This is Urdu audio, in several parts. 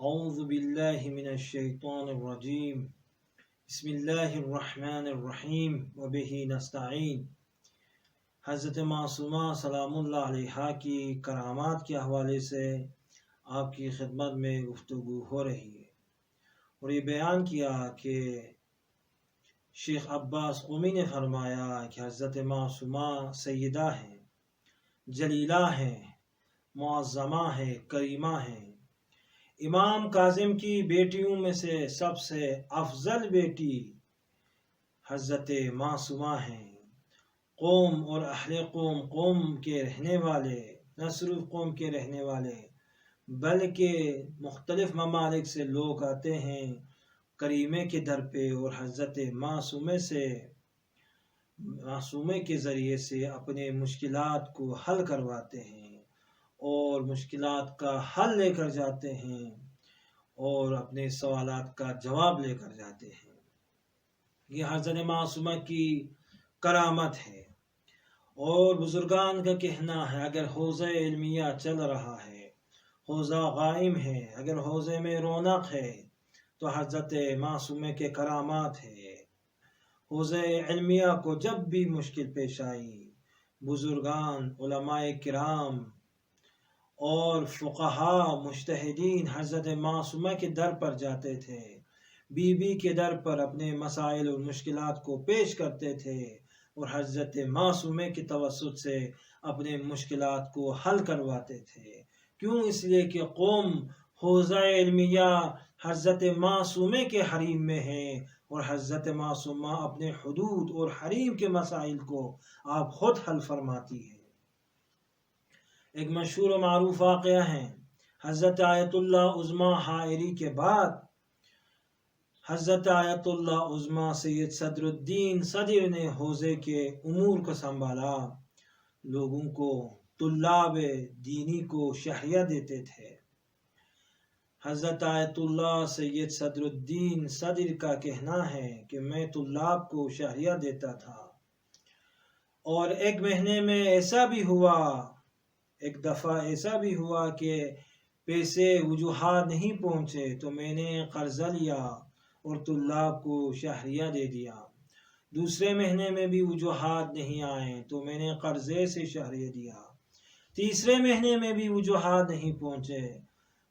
اعوذ باللہ من الشیطان الرجیم بسم اللہ الرحمن الرحیم وبہ نستعین۔ حضرت معصومہ سلام اللہ علیہا کی کرامات کے حوالے سے آپ کی خدمت میں گفتگو ہو رہی ہے، اور یہ بیان کیا کہ شیخ عباس قمی نے فرمایا کہ حضرت معصومہ سیدہ ہیں، جلیلہ ہیں، معظمہ ہیں، کریمہ ہیں۔ امام کاظم کی بیٹیوں میں سے سب سے افضل بیٹی حضرت معصومہ ہیں۔ قوم اور اہل قوم کے رہنے والے، نہ صرف قوم کے رہنے والے بلکہ مختلف ممالک سے لوگ آتے ہیں کریمے کے در پہ، اور حضرت معصومے کے ذریعے سے اپنے مشکلات کو حل کرواتے ہیں اور مشکلات کا حل لے کر جاتے ہیں اور اپنے سوالات کا جواب لے کر جاتے ہیں۔ یہ حضرت معصومہ کی کرامت ہے، اور بزرگان کا کہنا ہے اگر حوضہ علمیہ چل رہا ہے، حوضہ قائم ہے، اگر حوضے میں رونق ہے تو حضرت معصومہ کے کرامات ہے۔ حوضہ علمیہ کو جب بھی مشکل پیش آئی، بزرگان، علماء کرام اور فقہاء مجتہدین حضرت معصومہ کے در پر جاتے تھے، بی بی کے در پر اپنے مسائل اور مشکلات کو پیش کرتے تھے، اور حضرت معصومہ کے توسط سے اپنے مشکلات کو حل کرواتے تھے۔ کیوں؟ اس لیے کہ قوم حوضہ علمیہ حضرت معصومہ کے حریم میں ہے، اور حضرت معصومہ اپنے حدود اور حریم کے مسائل کو آپ خود حل فرماتی ہے۔ ایک مشہور و معروف واقعہ ہے، حضرت آیت اللہ عظمی حائری کے بعد حضرت آیت اللہ عظمی سید صدر الدین صدر نے حوضے کے امور کو سنبھالا، لوگوں کو، طلاب دینی کو شہریہ دیتے تھے۔ حضرت آیت اللہ سید صدر الدین صدر کا کہنا ہے کہ میں طلاب کو شہریہ دیتا تھا، اور ایک مہینے میں ایک دفعہ ایسا بھی ہوا کہ پیسے وجوہات نہیں پہنچے تو میں نے قرضہ لیا اور طلاب کو شہریہ دے دیا۔ دوسرے مہینے میں بھی وجوہات نہیں آئے تو میں نے قرضے سے شہریہ دیا۔ تیسرے مہینے میں بھی وجوہات نہیں پہنچے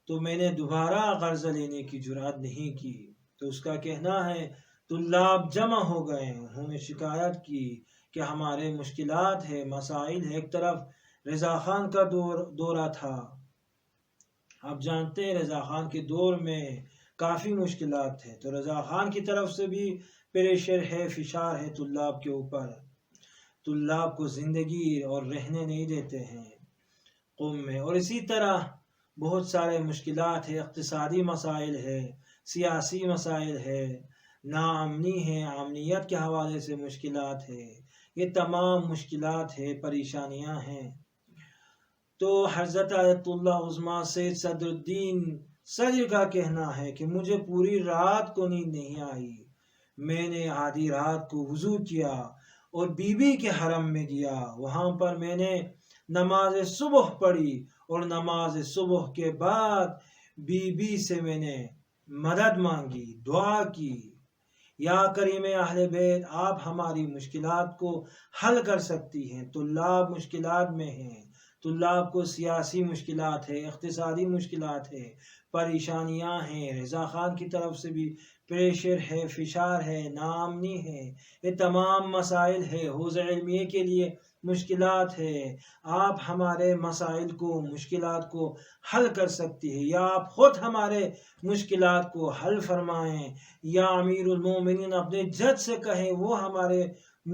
تو میں نے دوبارہ قرضہ لینے کی جرات نہیں کی۔ تو اس کا کہنا ہے طلاب جمع ہو گئے، انہوں نے شکایت کی کہ ہمارے مشکلات ہے، مسائل ہے۔ ایک طرف رضا خان کا دورہ تھا، آپ جانتے ہیں رضا خان کے دور میں کافی مشکلات تھے، تو رضا خان کی طرف سے بھی پریشر ہے، فشار ہے طلاب کے اوپر، طلاب کو زندگی اور رہنے نہیں دیتے ہیں قوم میں۔ اور اسی طرح بہت سارے مشکلات ہے، اقتصادی مسائل ہے، سیاسی مسائل ہے، ناامنی ہے، امنیت کے حوالے سے مشکلات ہے، یہ تمام مشکلات ہے، پریشانیاں ہیں۔ تو حضرت آیت اللہ عظمی سید صدر الدین صدر کا کہنا ہے کہ مجھے پوری رات کو نیند نہیں آئی، میں نے آدھی رات کو وضو کیا اور بی بی کے حرم میں گیا، وہاں پر میں نے نماز صبح پڑھی، اور نماز صبح کے بعد بی بی سے میں نے مدد مانگی، دعا کی، یا کریم اہل بیت آپ ہماری مشکلات کو حل کر سکتی ہیں۔ طلاب مشکلات میں ہیں، طلاب کو سیاسی مشکلات ہے، اقتصادی مشکلات ہے، پریشانیاں ہیں، رضا خان کی طرف سے بھی پریشر ہے، فشار ہے، ناامنی ہے، یہ تمام مسائل ہے، حوضہ علمیہ کے لیے مشکلات ہے۔ آپ ہمارے مسائل کو، مشکلات کو حل کر سکتی ہے، یا آپ خود ہمارے مشکلات کو حل فرمائیں، یا امیر المومنین اپنے جج سے کہیں وہ ہمارے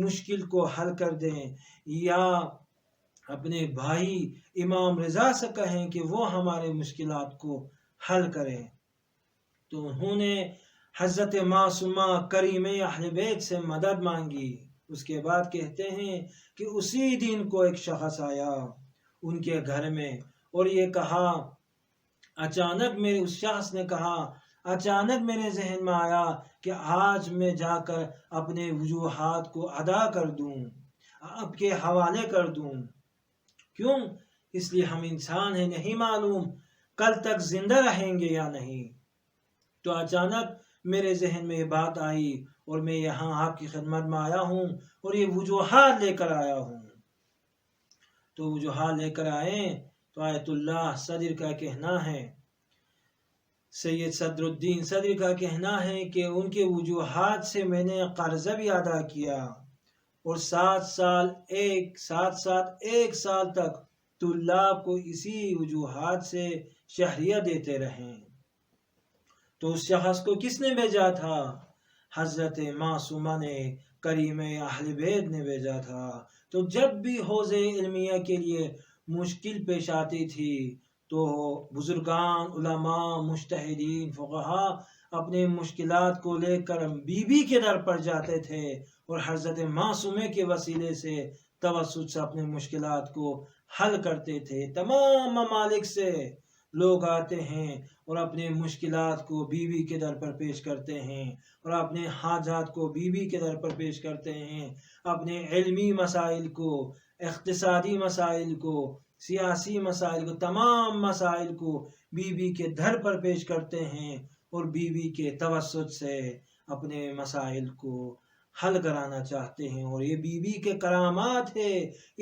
مشکل کو حل کر دیں، یا اپنے بھائی امام رضا سے کہیں کہ وہ ہمارے مشکلات کو حل کریں۔ تو انہوں نے حضرت معصومہ کریمہ اہل بیت سے مدد مانگی۔ اس کے بعد کہتے ہیں کہ اسی دن کو ایک شخص آیا ان کے گھر میں، اور یہ کہا، اس شخص نے کہا اچانک میرے ذہن میں آیا کہ آج میں جا کر اپنے وجوہات کو ادا کر دوں، آپ کے حوالے کر دوں۔ کیوں؟ اس لیے ہم انسان ہیں، نہیں معلوم کل تک زندہ رہیں گے یا نہیں۔ تو اچانک میرے ذہن میں یہ بات آئی اور میں یہاں آپ کی خدمت میں آیا ہوں اور یہ وجوہات لے کر آیا ہوں۔ تو وجوہات لے کر آئے تو آیت اللہ صدر کا کہنا ہے، سید صدر الدین صدر کا کہنا ہے کہ ان کے وجوہات سے میں نے قرضہ بھی ادا کیا اور 7 سال ایک سال تک طلاب کو اسی وجوہات سے شہریہ دیتے رہے۔ تو اس شخص کو کس نے بھیجا تھا؟ حضرت معصومہ نے، کریم اہل بیت نے بھیجا تھا۔ تو جب بھی حوض علمیہ کے لیے مشکل پیش آتی تھی تو بزرگان، علماء، مجتہدین، فقہا اپنے مشکلات کو لے کر بی بی کے در پر جاتے تھے اور حضرت معصومہ کے وسیلے سے توسط سے اپنے مشکلات کو حل کرتے تھے۔ تمام ممالک سے لوگ آتے ہیں اور اپنے مشکلات کو بی بی کے در پر پیش کرتے ہیں اور اپنے حاجات کو بی بی کے در پر پیش کرتے ہیں، اپنے علمی مسائل کو، اقتصادی مسائل کو، سیاسی مسائل کو، تمام مسائل کو بی بی کے در پر پیش کرتے ہیں اور بی بی کے توسط سے اپنے مسائل کو حل کرانا چاہتے ہیں۔ اور یہ بی بی کے کرامات ہے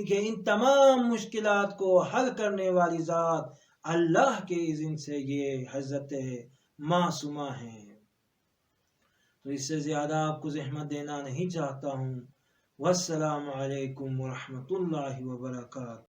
کہ ان تمام مشکلات کو حل کرنے والی ذات اللہ کے اذن سے یہ حضرت معصومہ ہیں۔ تو اس سے زیادہ آپ کو زحمت دینا نہیں چاہتا ہوں۔ والسلام علیکم ورحمۃ اللہ وبرکاتہ۔